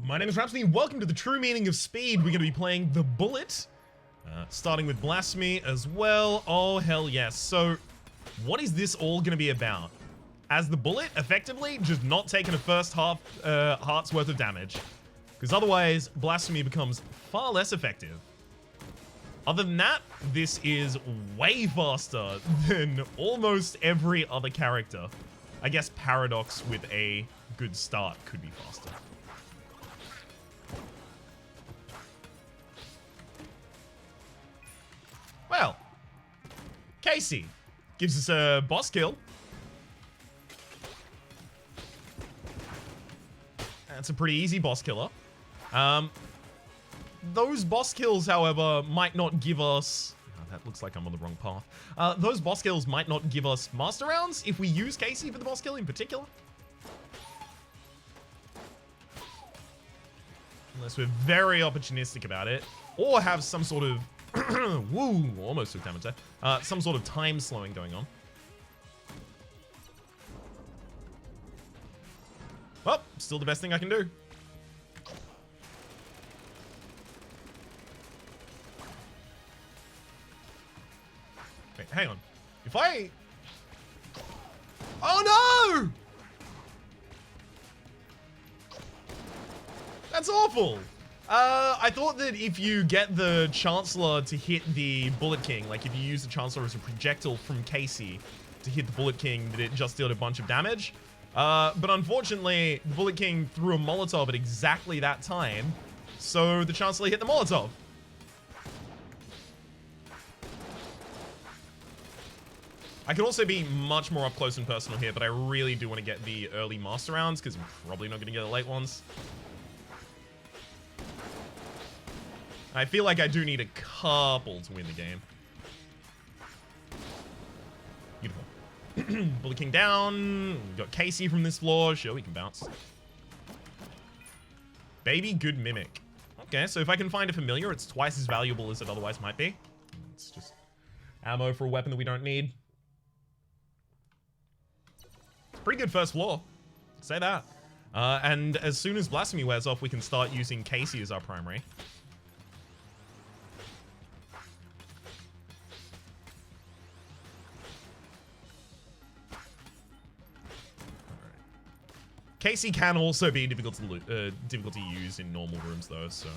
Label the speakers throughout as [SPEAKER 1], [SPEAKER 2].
[SPEAKER 1] My name is Rhapsody, welcome to the true meaning of speed. We're going to be playing the Bullet, starting with Blasphemy as well. Oh, hell yes. So, what is this all going to be about? As the Bullet, effectively, just not taking a first heart's worth of damage. Because otherwise, Blasphemy becomes far less effective. Other than that, this is way faster than almost every other character. I guess Paradox with a good start could be faster. Well, Casey gives us a boss kill. That's a pretty easy boss killer. Those boss kills, however, might not give us... Oh, that looks like I'm on the wrong path. Those boss kills might not give us master rounds if we use Casey for the boss kill in particular. Unless we're very opportunistic about it. Or have some sort of... Woo! Almost took damage there. Some sort of time slowing going on. Well, still the best thing I can do. Wait, hang on. If I... Oh no! That's awful! I thought that if you get the Chancellor to hit the Bullet King, like if you use the Chancellor as a projectile from Casey to hit the Bullet King, that it just dealt a bunch of damage. But unfortunately, the Bullet King threw a Molotov at exactly that time, so the Chancellor hit the Molotov. I could also be much more up close and personal here, but I really do want to get the early master rounds, because I'm probably not going to get the late ones. I feel like I do need a couple to win the game. Beautiful. Bullet King down. We've got Casey from this floor. Sure, we can bounce. Baby good mimic. Okay, so if I can find a familiar, it's twice as valuable as it otherwise might be. It's just ammo for a weapon that we don't need. It's pretty good first floor. Say that. And as soon as Blasphemy wears off, we can start using Casey as our primary. Casey can also be difficult to use in normal rooms, though, so...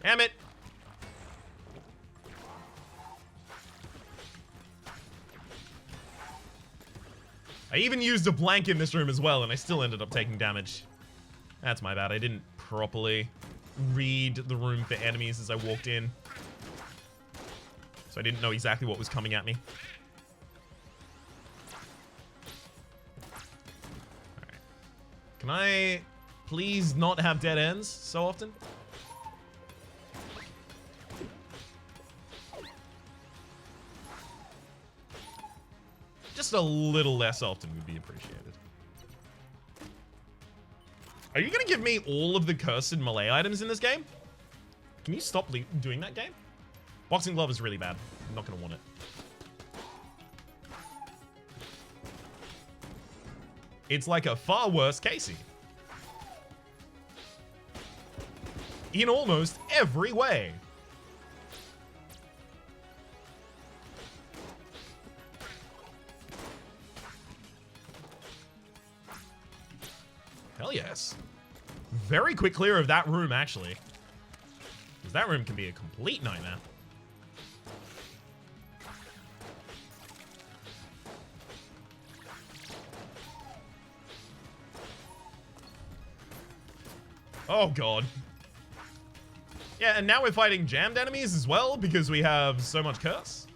[SPEAKER 1] Damn it! I even used a blank in this room as well, and I still ended up taking damage. That's my bad. I didn't properly read the room for enemies as I walked in. So I didn't know exactly what was coming at me. Can I please not have dead ends so often? Just a little less often would be appreciated. Are you going to give me all of the cursed melee items in this game? Can you stop doing that, game? Boxing glove is really bad. I'm not going to want it. It's like a far worse Casey. In almost every way. Hell yes. Very quick clear of that room, actually. Because that room can be a complete nightmare. Oh, God. Yeah, and now we're fighting jammed enemies as well because we have so much curse.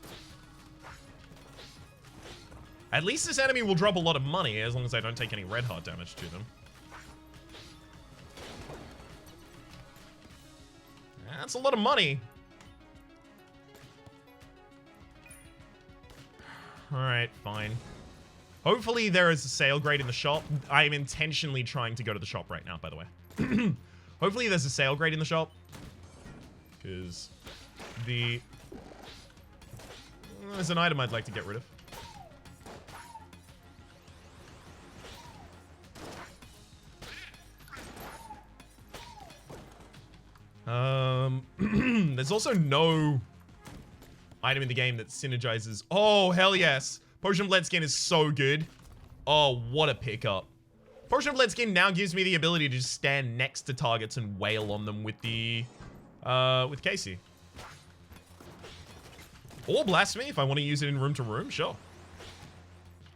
[SPEAKER 1] At least this enemy will drop a lot of money as long as I don't take any red heart damage to them. That's a lot of money. Alright, fine. Hopefully there is a sale grade in the shop. I am intentionally trying to go to the shop right now, by the way. Hopefully there's a sale grade in the shop. Because there's an item I'd like to get rid of. There's also no item in the game that synergizes. Oh, hell yes. Potion of Lead Skin is so good. Oh, what a pickup. Potion of Lead Skin now gives me the ability to just stand next to targets and wail on them with the, with Casey. Or Blasphemy if I want to use it in room to room, sure.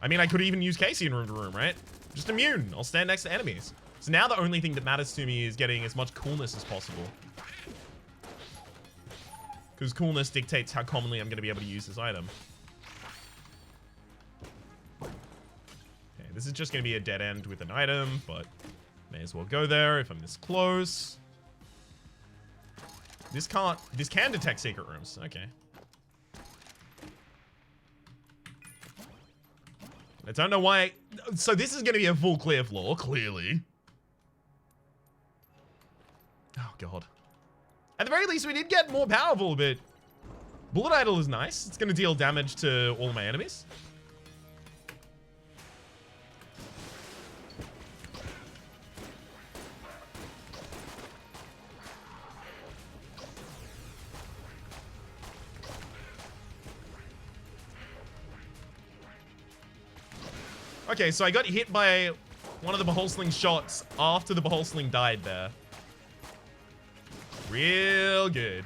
[SPEAKER 1] I mean, I could even use Casey in room to room, right? Just immune. I'll stand next to enemies. So now the only thing that matters to me is getting as much coolness as possible. Because coolness dictates how commonly I'm going to be able to use this item. Okay, this is just going to be a dead end with an item, but may as well go there if I'm this close. This can detect secret rooms. Okay. I don't know why. So this is going to be a full clear floor, clearly. Oh, God. At the very least, we did get more powerful, but Bullet Idol is nice. It's going to deal damage to all my enemies. Okay, so I got hit by one of the Behold Sling shots after the Behold Sling died there. Real good.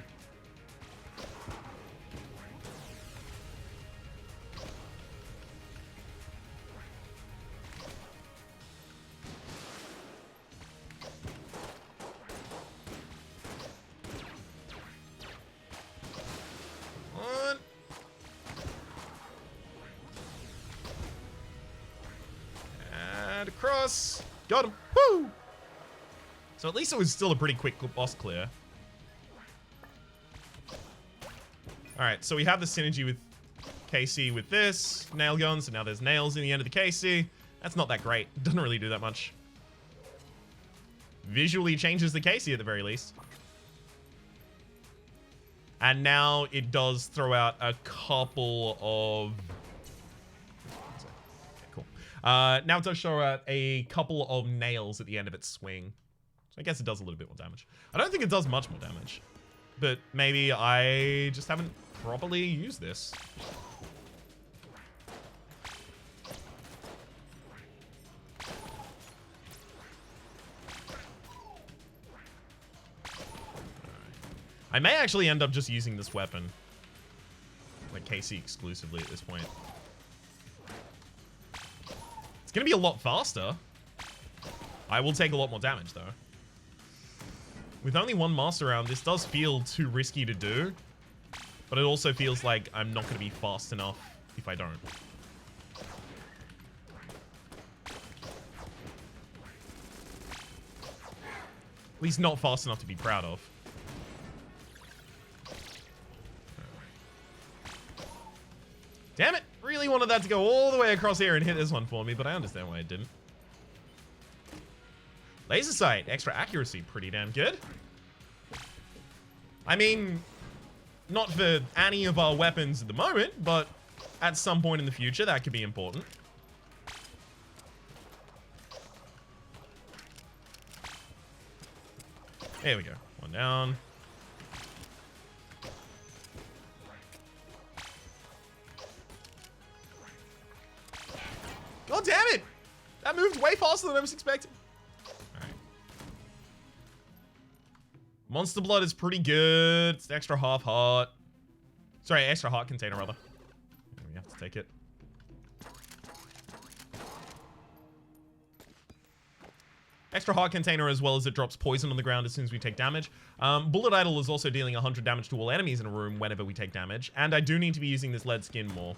[SPEAKER 1] One. And across. Got him. Woo! So at least it was still a pretty quick boss clear. Alright, so we have the synergy with KC with this, nail gun, so now there's nails in the end of the KC. That's not that great. Doesn't really do that much. Visually changes the KC at the very least. And now it does throw out a couple of... Okay, cool. Now it does show out a couple of nails at the end of its swing. So I guess it does a little bit more damage. I don't think it does much more damage. But maybe I just haven't properly used this. I may actually end up just using this weapon. Like KC exclusively at this point. It's gonna be a lot faster. I will take a lot more damage though. With only one master round, this does feel too risky to do. But it also feels like I'm not going to be fast enough if I don't. At least not fast enough to be proud of. Damn it! Really wanted that to go all the way across here and hit this one for me, but I understand why it didn't. Laser sight, extra accuracy, pretty damn good. I mean, not for any of our weapons at the moment, but at some point in the future, that could be important. There we go. One down. God damn it! That moved way faster than I was expecting. Monster Blood is pretty good. It's an extra half heart. Sorry, extra heart container, rather. We have to take it. Extra heart container as well as it drops poison on the ground as soon as we take damage. Bullet Idol is also dealing 100 damage to all enemies in a room whenever we take damage. And I do need to be using this lead skin more.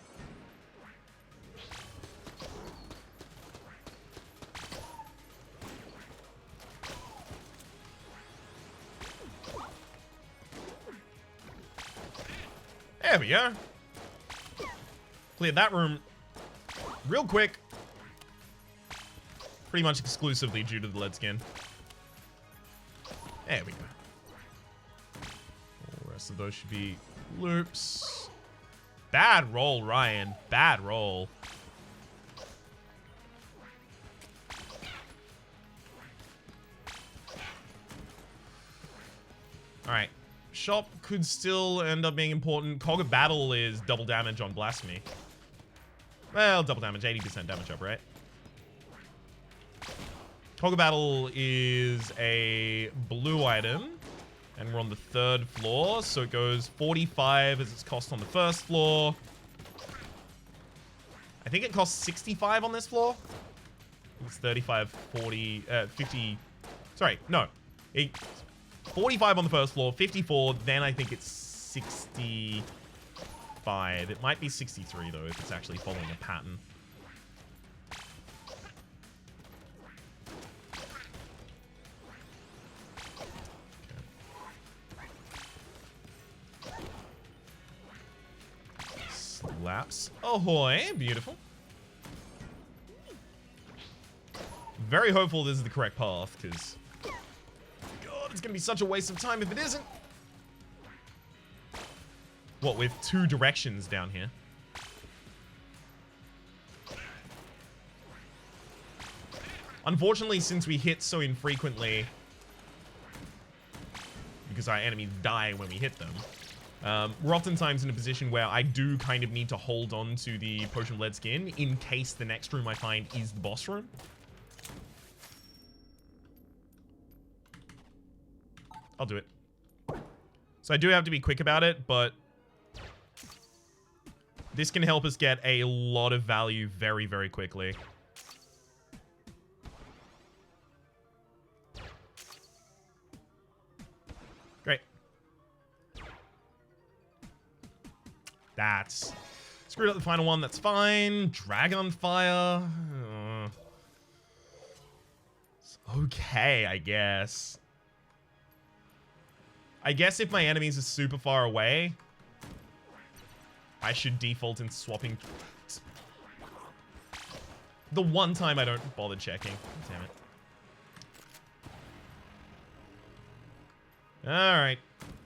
[SPEAKER 1] There we go. Cleared that room real quick. Pretty much exclusively due to the lead skin. There we go. All the rest of those should be loops. Bad roll, Ryan. Bad roll. Alright. Shop could still end up being important. Cog of Battle is double damage on Blasphemy. Well, double damage, 80% damage up, right? Cog of Battle is a blue item. And we're on the 3rd floor, so it goes 45 as its cost on the 1st floor. I think it costs 65 on this floor. It's 35, 40, 50. Sorry, no. 45 on the 1st floor, 54, then I think it's 65. It might be 63, though, if it's actually following a pattern. Slaps. Ahoy. Beautiful. Very hopeful this is the correct path, because... God, it's going to be such a waste of time if it isn't. What, with 2 directions down here? Unfortunately, since we hit so infrequently, because our enemies die when we hit them, we're oftentimes in a position where I do kind of need to hold on to the Potion of Lead Skin in case the next room I find is the boss room. I'll do it. So I do have to be quick about it, but this can help us get a lot of value very, very quickly. Great. That's... Screwed up the final one, that's fine. Dragon Fire. It's okay, I guess. I guess if my enemies are super far away, I should default in swapping. The one time I don't bother checking. Damn it. Alright.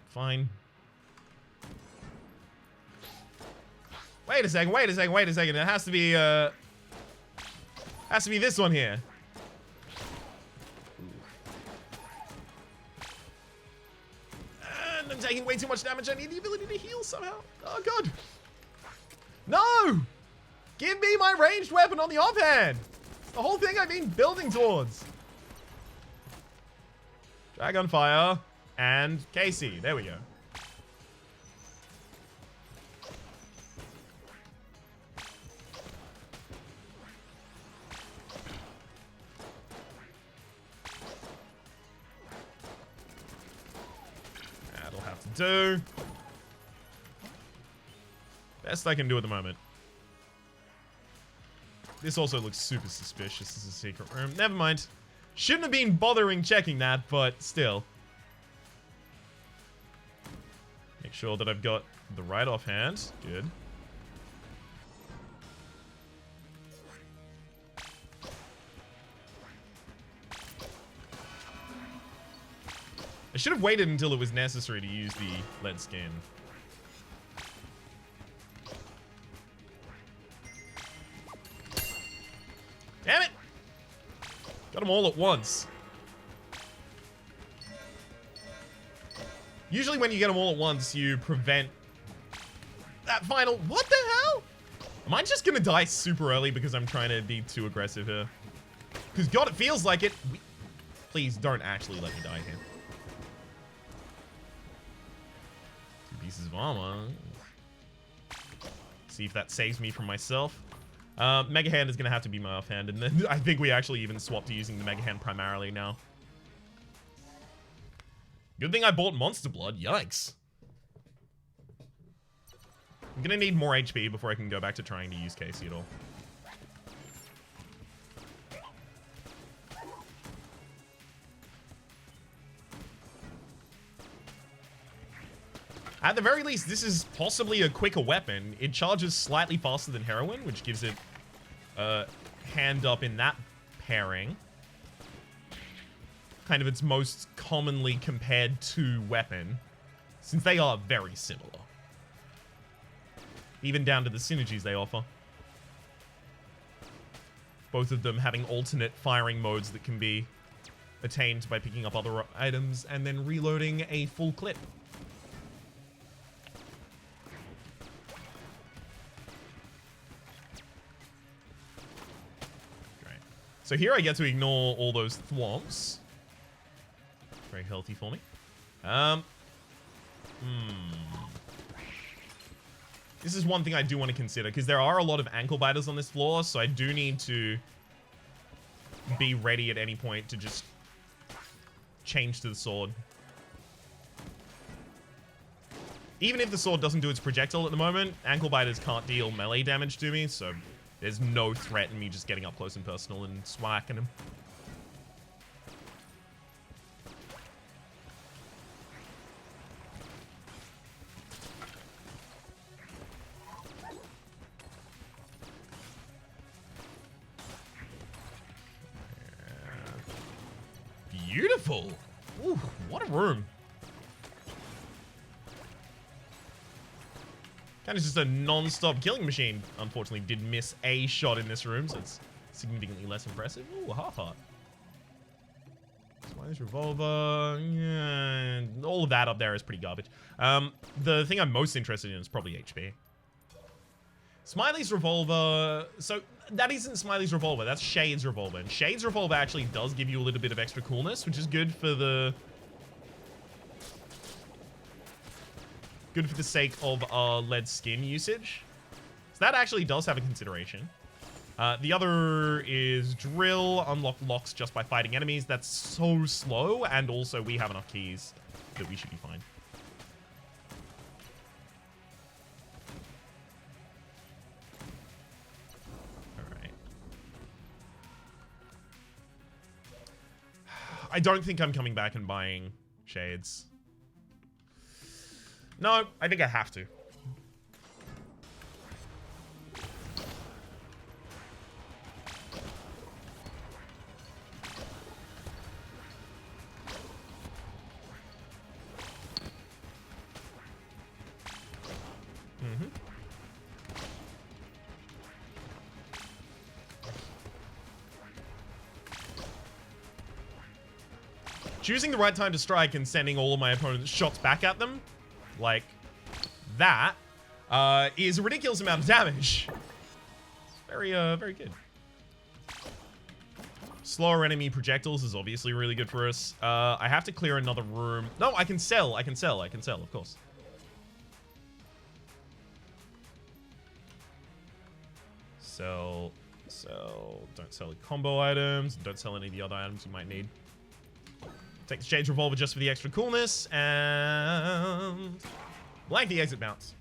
[SPEAKER 1] Fine. Wait a second, wait a second, wait a second. It has to be this one here. And I'm taking way too much damage. I need the ability to heal somehow. Oh god. No! Give me my ranged weapon on the offhand! The whole thing I've been building towards. Dragon Fire and Casey. There we go. That'll have to do. Best I can do at the moment. This also looks super suspicious as a secret room. Never mind. Shouldn't have been bothering checking that, but still. Make sure that I've got the right offhand. Good. I should have waited until it was necessary to use the lead skin. Damn it! Got them all at once. Usually when you get them all at once, you prevent that final... What the hell? Am I just gonna die super early because I'm trying to be too aggressive here? Because God, it feels like it. Please don't actually let me die here. 2 pieces of armor. See if that saves me from myself. Mega Hand is going to have to be my offhand, and then I think we actually even swapped to using the Mega Hand primarily now. Good thing I bought Monster Blood. Yikes. I'm going to need more HP before I can go back to trying to use Casey at all. At the very least, this is possibly a quicker weapon. It charges slightly faster than Heroin, which gives it a hand up in that pairing. Kind of its most commonly compared to weapon, since they are very similar. Even down to the synergies they offer. Both of them having alternate firing modes that can be attained by picking up other items and then reloading a full clip. Great. So here I get to ignore all those thwomps. Very healthy for me. This is one thing I do want to consider, because there are a lot of ankle biters on this floor, so I do need to be ready at any point to just change to the sword. Even if the sword doesn't do its projectile at the moment, ankle biters can't deal melee damage to me, so there's no threat in me just getting up close and personal and swacking him. Beautiful. Ooh, what a room. Kind of just a non-stop killing machine. Unfortunately, did miss a shot in this room, so it's significantly less impressive. Ooh, half-heart. Smiley's revolver. Yeah, all of that up there is pretty garbage. The thing I'm most interested in is probably HP. Smiley's revolver. So that isn't Smiley's revolver. That's Shade's revolver. And Shade's revolver actually does give you a little bit of extra coolness, which is good for the sake of lead skin usage. So that actually does have a consideration. The other is drill. Unlock locks just by fighting enemies. That's so slow, and also we have enough keys that we should be fine. I don't think I'm coming back and buying shades. No, I think I have to. Choosing the right time to strike and sending all of my opponent's shots back at them, like that, is a ridiculous amount of damage. It's very, very good. Slower enemy projectiles is obviously really good for us. I have to clear another room. No, I can sell, of course. Sell. Don't sell the combo items. Don't sell any of the other items you might need. Take the Shade's revolver just for the extra coolness, and blank the exit bounce.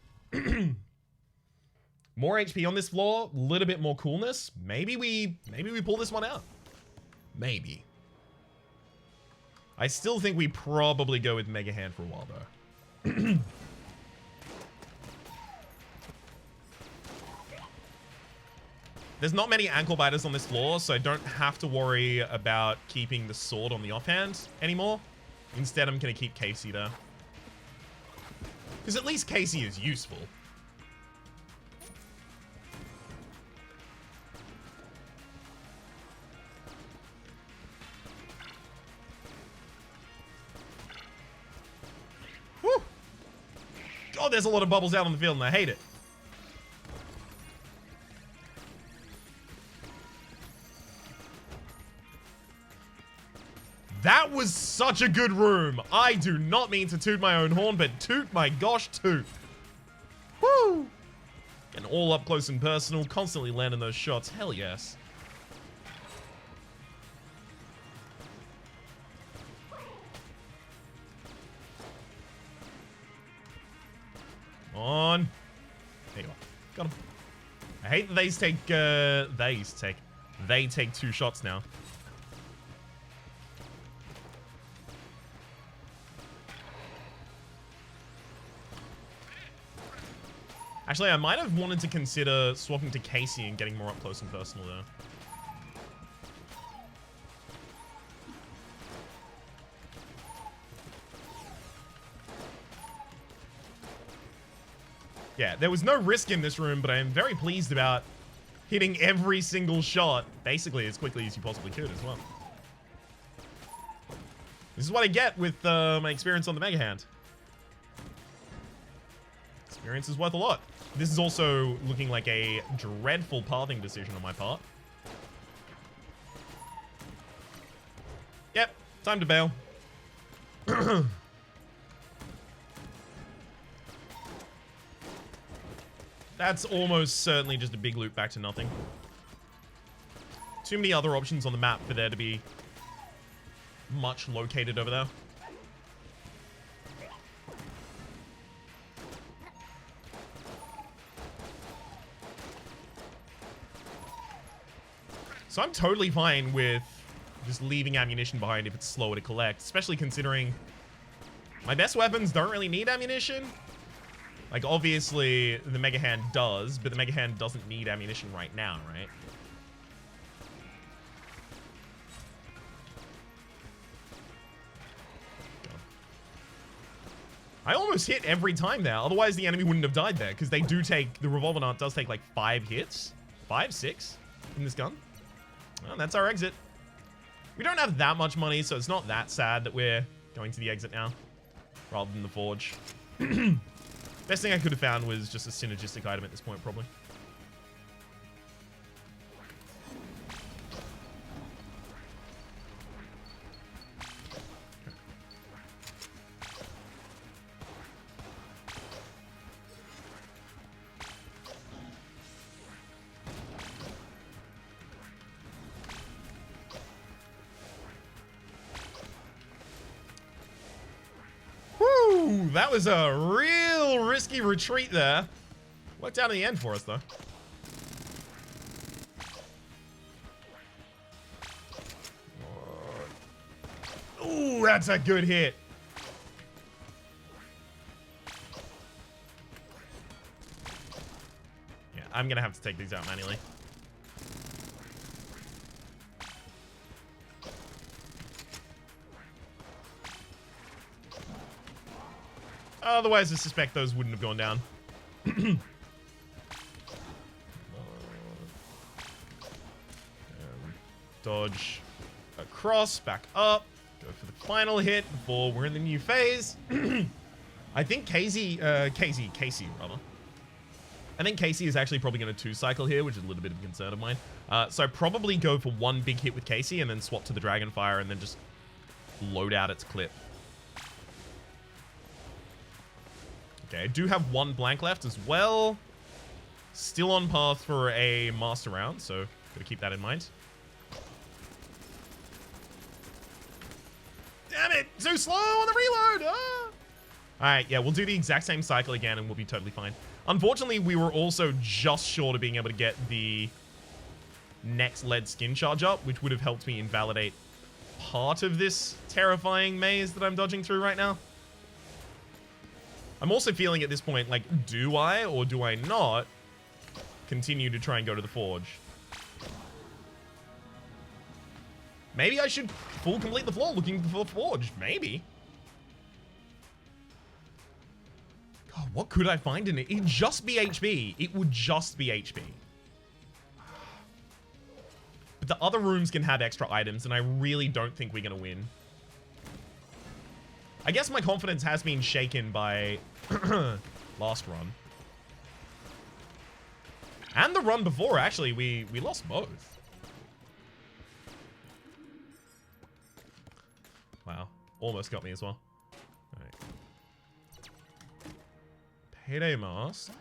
[SPEAKER 1] More HP on this floor, a little bit more coolness. Maybe we pull this one out. Maybe. I still think we probably go with Mega Hand for a while though. There's not many ankle biters on this floor, so I don't have to worry about keeping the sword on the offhand anymore. Instead, I'm going to keep Casey there. Because at least Casey is useful. Woo! God, there's a lot of bubbles out on the field, and I hate it. That was such a good room. I do not mean to toot my own horn, but toot my gosh toot. Woo! Getting all up close and personal, constantly landing those shots. Hell yes. On. There you are. Got him. I hate that they take 2 shots now. Actually, I might have wanted to consider swapping to Casey and getting more up close and personal there. Yeah, there was no risk in this room, but I am very pleased about hitting every single shot, basically as quickly as you possibly could as well. This is what I get with my experience on the Mega Hand. Experience is worth a lot. This is also looking like a dreadful pathing decision on my part. Yep, time to bail. That's almost certainly just a big loop back to nothing. Too many other options on the map for there to be much located over there. So I'm totally fine with just leaving ammunition behind if it's slower to collect, especially considering my best weapons don't really need ammunition. Like, obviously, the Mega Hand does, but the Mega Hand doesn't need ammunition right now, right? I almost hit every time there. Otherwise, the enemy wouldn't have died there, because they do take... The revolver dart does take, like, 5 hits. 5, 6 in this gun. Well, that's our exit. We don't have that much money, so it's not that sad that we're going to the exit now, rather than the forge. Best thing I could have found was just a synergistic item at this point, probably. Woo! That was a real risky retreat there. Worked out in the end for us, though. Ooh, that's a good hit. Yeah, I'm gonna have to take these out manually. Otherwise, I suspect those wouldn't have gone down. Dodge across, back up. Go for the final hit before we're in the new phase. I think Casey, rather. I think Casey is actually probably going to 2-cycle here, which is a little bit of a concern of mine. So probably go for one big hit with Casey and then swap to the Dragonfire and then just load out its clip. Okay, I do have one blank left as well. Still on path for a master round, so gotta keep that in mind. Damn it! Too slow on the reload! Ah! Alright, yeah, we'll do the exact same cycle again and we'll be totally fine. Unfortunately, we were also just short of being able to get the next lead skin charge up, which would have helped me invalidate part of this terrifying maze that I'm dodging through right now. I'm also feeling at this point, like, do I or do I not continue to try and go to the forge? Maybe I should full complete the floor looking for the forge. Maybe. God, what could I find in it? It'd just be HP. It would just be HP. But the other rooms can have extra items, and I really don't think we're going to win. I guess my confidence has been shaken by last run. And the run before, actually. We lost both. Wow. Almost got me as well. Alright. Payday mask.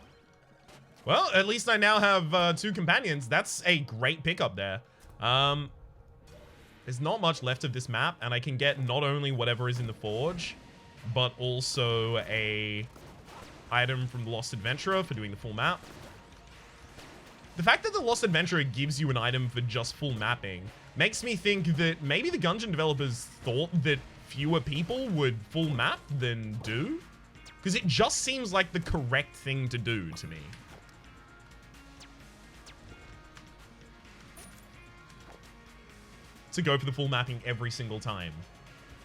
[SPEAKER 1] Well, at least I now have 2 companions. That's a great pickup there. There's not much left of this map, and I can get not only whatever is in the forge, but also a item from the Lost Adventurer for doing the full map. The fact that the Lost Adventurer gives you an item for just full mapping makes me think that maybe the Gungeon developers thought that fewer people would full map than do. Because it just seems like the correct thing to do to me. To go for the full mapping every single time.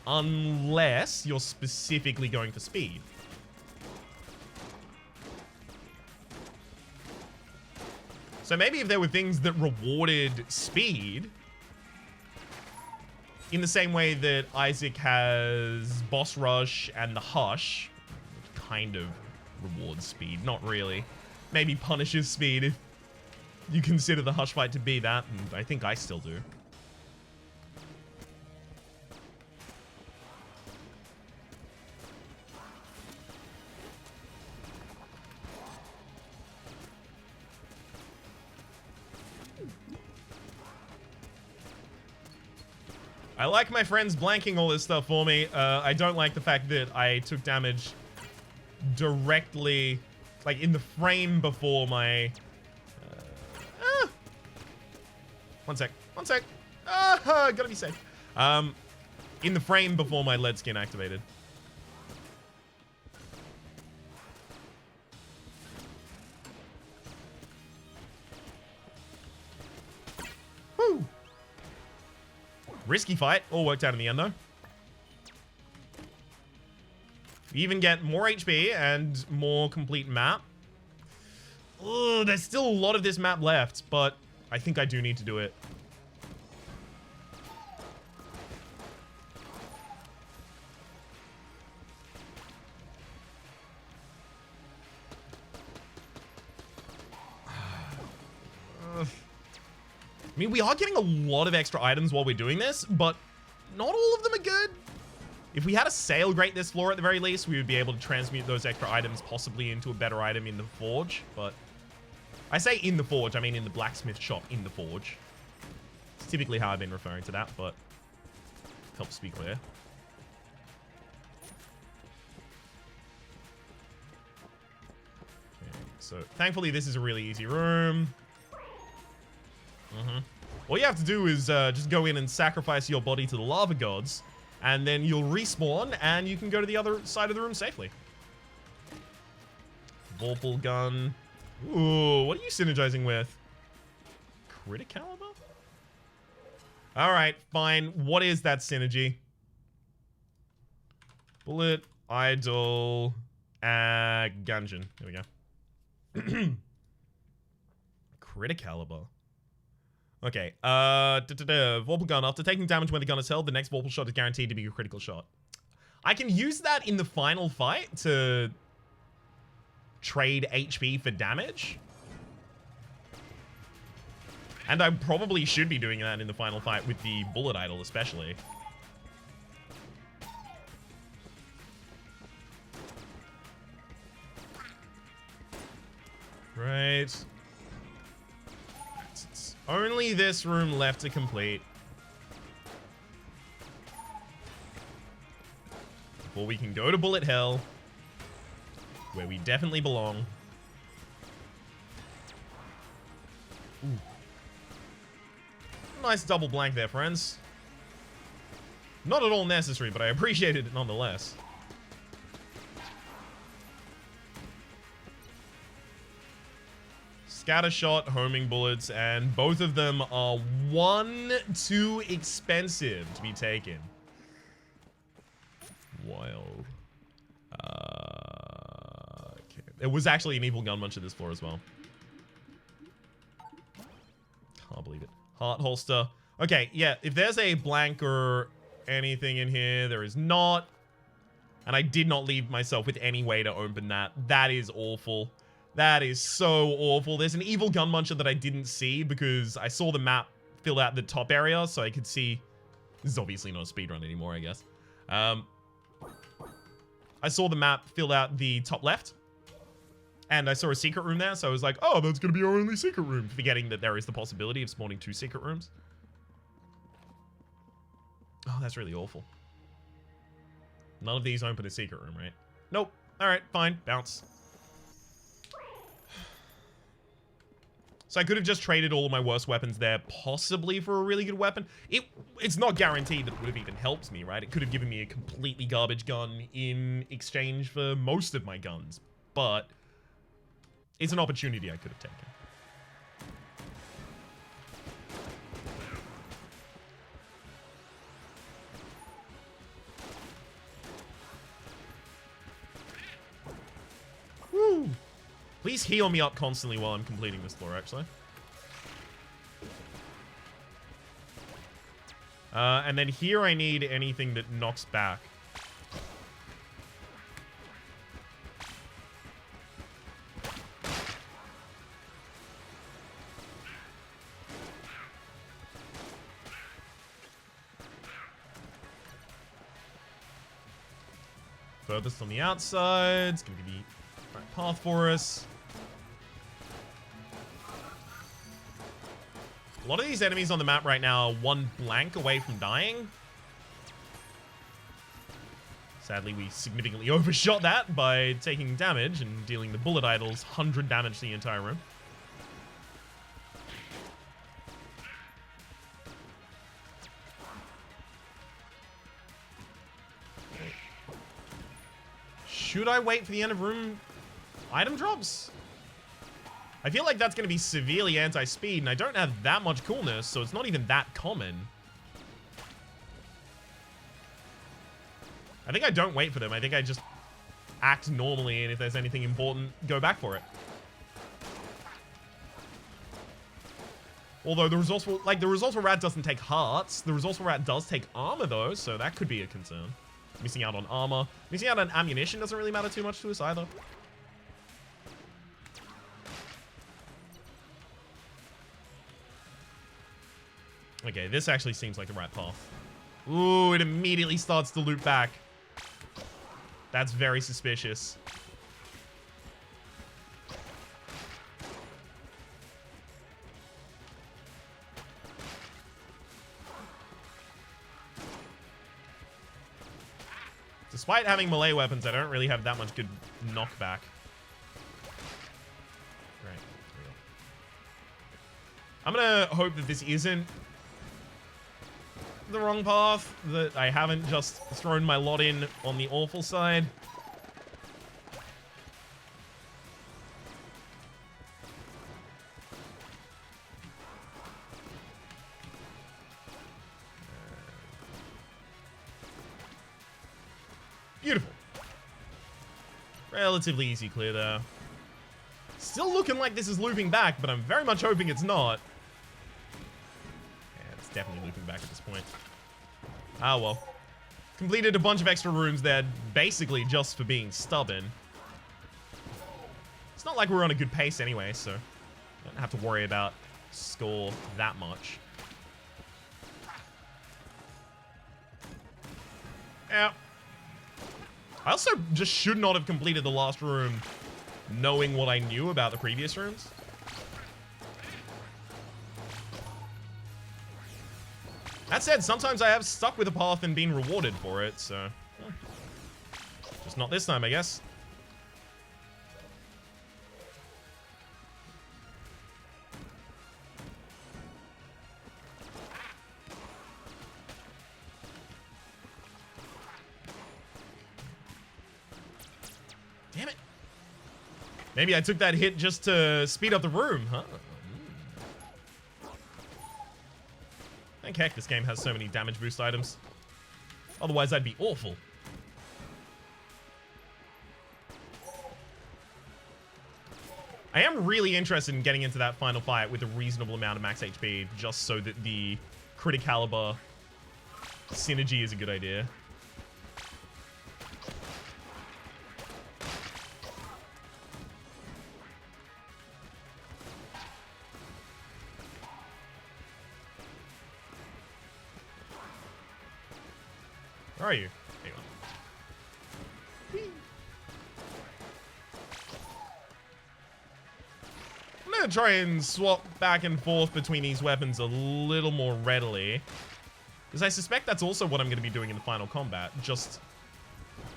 [SPEAKER 1] Unless you're specifically going for speed. So maybe if there were things that rewarded speed, In the same way that Isaac has Boss Rush and the Hush, which kind of rewards speed. Not really. Maybe punishes speed if you consider the Hush fight to be that, and I think I still do. I like my friends blanking all this stuff for me. I don't like the fact that I took damage directly, like in the frame before my... One sec. Gotta be safe. In the frame before my lead skin activated. Woo! Risky fight. All worked out in the end, though. You even get more HP and more complete map. Ugh, there's still a lot of this map left, but I think I do need to do it. I mean, we are getting a lot of extra items while we're doing this, but not all of them are good. If we had a sale grate this floor at the very least, we would be able to transmute those extra items possibly into a better item in the forge, but I say in the forge, I mean in the blacksmith shop in the forge. It's typically how I've been referring to that, but helps be clear. Okay, so thankfully this is a really easy room. All you have to do is just go in and sacrifice your body to the lava gods, and then you'll respawn, and you can go to the other side of the room safely. Vorpal gun. Ooh, what are you synergizing with? Criticalibur? Alright, fine. What is that synergy? Bullet, Idol, Gungeon. There we go. Criticalibur. Okay, Vorpal gun. After taking damage when the gun is held, the next Vorpal shot is guaranteed to be a critical shot. I can use that in the final fight to trade HP for damage. And I probably should be doing that in the final fight with the bullet idol especially. Right. It's only this room left to complete. Before we can go to Bullet Hell, where we definitely belong. Ooh. Nice double blank there, friends. Not at all necessary, but I appreciated it nonetheless. Scatter shot, homing bullets, and both of them are one too expensive to be taken. Wild. Okay. There was actually an evil gun muncher this floor as well. Can't believe it. Heart holster. Okay, yeah, if there's a blank or anything in here, there is not. And I did not leave myself with any way to open that. That is awful. That is so awful. There's an evil gun muncher that I didn't see because I saw the map fill out the top area, so I could see. This is obviously not a speedrun anymore, I guess. I saw the map fill out the top left, and I saw a secret room there, so I was like, oh, that's going to be our only secret room, forgetting that there is the possibility of spawning 2 secret rooms. Oh, that's really awful. None of these open a secret room, right? Nope. All right, fine. Bounce. So I could have just traded all of my worst weapons there, possibly for a really good weapon. It's not guaranteed that it would have even helped me, right? It could have given me a completely garbage gun in exchange for most of my guns, but it's an opportunity I could have taken. Woo! Please heal me up constantly while I'm completing this floor, actually. And then here I need anything that knocks back. Furthest on the outside. It's going to be the right path for us. A lot of these enemies on the map right now are one blank away from dying. Sadly, we significantly overshot that by taking damage and dealing the bullet idols 100 damage to the entire room. Should I wait for the end of room item drops? I feel like that's going to be severely anti-speed, and I don't have that much coolness, so it's not even that common. I think I don't wait for them. I think I just act normally, and if there's anything important, go back for it. Although the resourceful, like, the resourceful rat doesn't take hearts. The resourceful rat does take armor, though, so that could be a concern. Missing out on armor. Missing out on ammunition doesn't really matter too much to us either. Okay, this actually seems like the right path. Ooh, it immediately starts to loop back. That's very suspicious. Despite having melee weapons, I don't really have that much good knockback. Right. I'm gonna hope that this isn't the wrong path, that I haven't just thrown my lot in on the awful side. Beautiful. Relatively easy clear there. Still looking like this is looping back, but I'm very much hoping it's not. Yeah, it's definitely looping back at this point. Ah, well. Completed a bunch of extra rooms there, basically just for being stubborn. It's not like we're on a good pace anyway, so I don't have to worry about score that much. Yeah. I also just should not have completed the last room knowing what I knew about the previous rooms. That said, sometimes I have stuck with a path and been rewarded for it, so... just not this time, I guess. Damn it. Maybe I took that hit just to speed up the room, huh? Thank heck this game has so many damage boost items. Otherwise, I'd be awful. I am really interested in getting into that final fight with a reasonable amount of max HP, just so that the criticalibur synergy is a good idea. Where are you? There you are. Whee. I'm gonna try and swap back and forth between these weapons a little more readily, because I suspect that's also what I'm going to be doing in the final combat. Just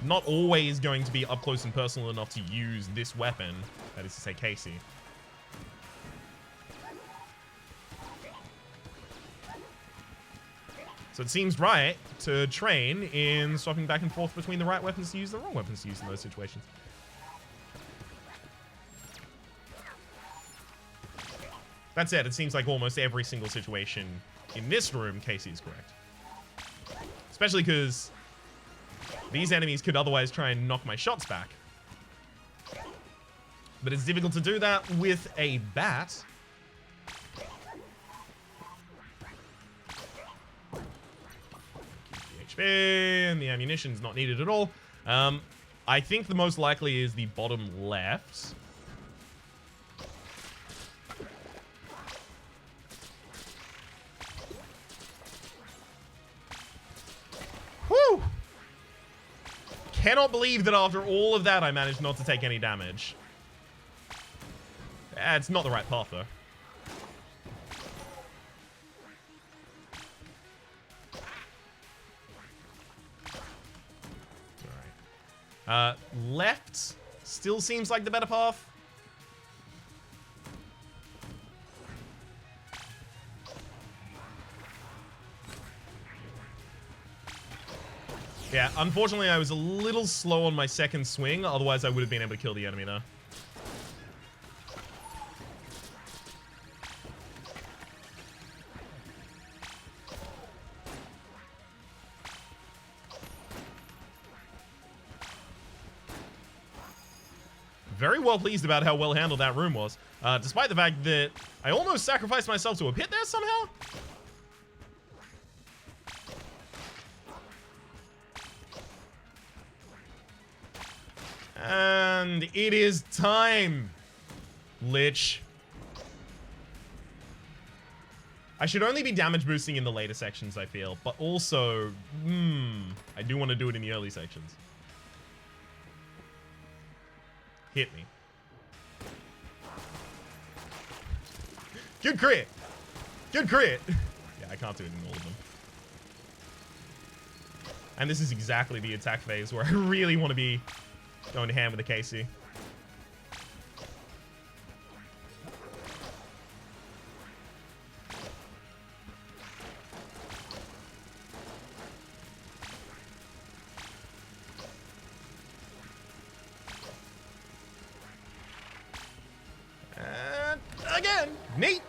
[SPEAKER 1] not always going to be up close and personal enough to use this weapon, that is to say Casey. So it seems right to train in swapping back and forth between the right weapons to use, the wrong weapons to use in those situations. That said, it seems like almost every single situation in this room, Casey is correct. Especially because these enemies could otherwise try and knock my shots back. But it's difficult to do that with a bat. HP, and the ammunition's not needed at all. I think the most likely is the bottom left. Whew! Cannot believe that after all of that, I managed not to take any damage. It's not the right path, though. Alright. Left still seems like the better path. Yeah, unfortunately, I was a little slow on my second swing. Otherwise, I would have been able to kill the enemy there. Very well pleased about how well handled that room was. Despite the fact that I almost sacrificed myself to a pit there somehow. And it is time, Lich. I should only be damage boosting in the later sections, I feel. But also, I do want to do it in the early sections. Hit me. Good crit. Good crit. Yeah, I can't do it in all of them. And this is exactly the attack phase where I really want to be going to ham with the KC. And again, neat.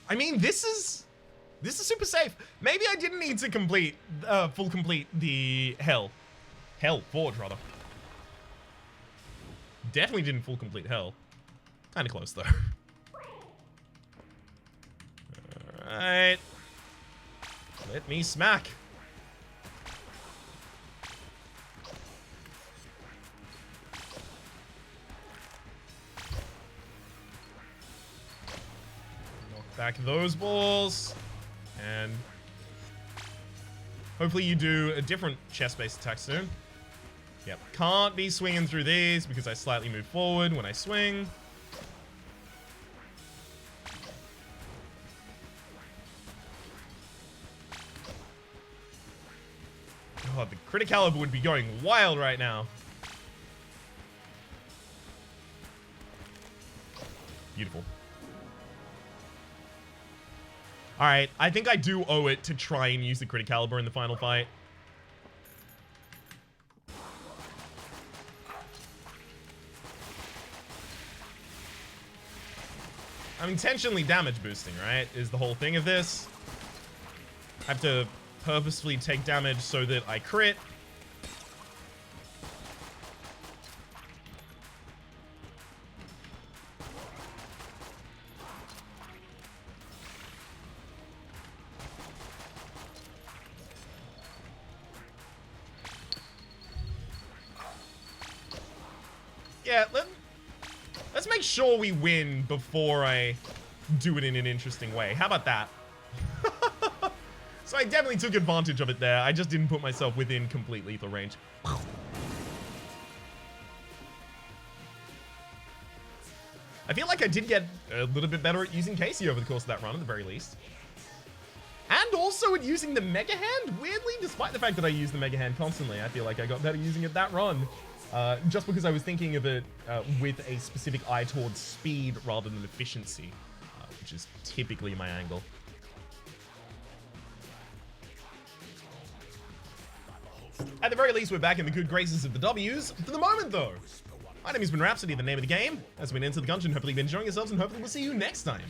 [SPEAKER 1] I mean, this is super safe. Maybe I didn't need to full complete the Hell Forge, rather. Definitely didn't full complete Hell. Kinda close, though. Alright. Let me smack. Knock back those balls. And hopefully you do a different chest-based attack soon. Yep, can't be swinging through these because I slightly move forward when I swing. God, the criticality would be going wild right now. Beautiful. Alright, I think I do owe it to try and use the criticality in the final fight. I'm intentionally damage boosting, right? Is the whole thing of this. I have to purposefully take damage so that I crit. Yeah, let's make sure we win before I do it in an interesting way. How about that? So I definitely took advantage of it there. I just didn't put myself within complete lethal range. I feel like I did get a little bit better at using Casey over the course of that run, at the very least. And also at using the Mega Hand, weirdly, despite the fact that I use the Mega Hand constantly, I feel like I got better using it that run. Just because I was thinking of it with a specific eye towards speed rather than efficiency, which is typically my angle. At the very least, we're back in the good graces of the W's. For the moment, though, my name has been Rhapsody, the name of the game. As we enter the Gungeon, hopefully you've been enjoying yourselves, and hopefully we'll see you next time.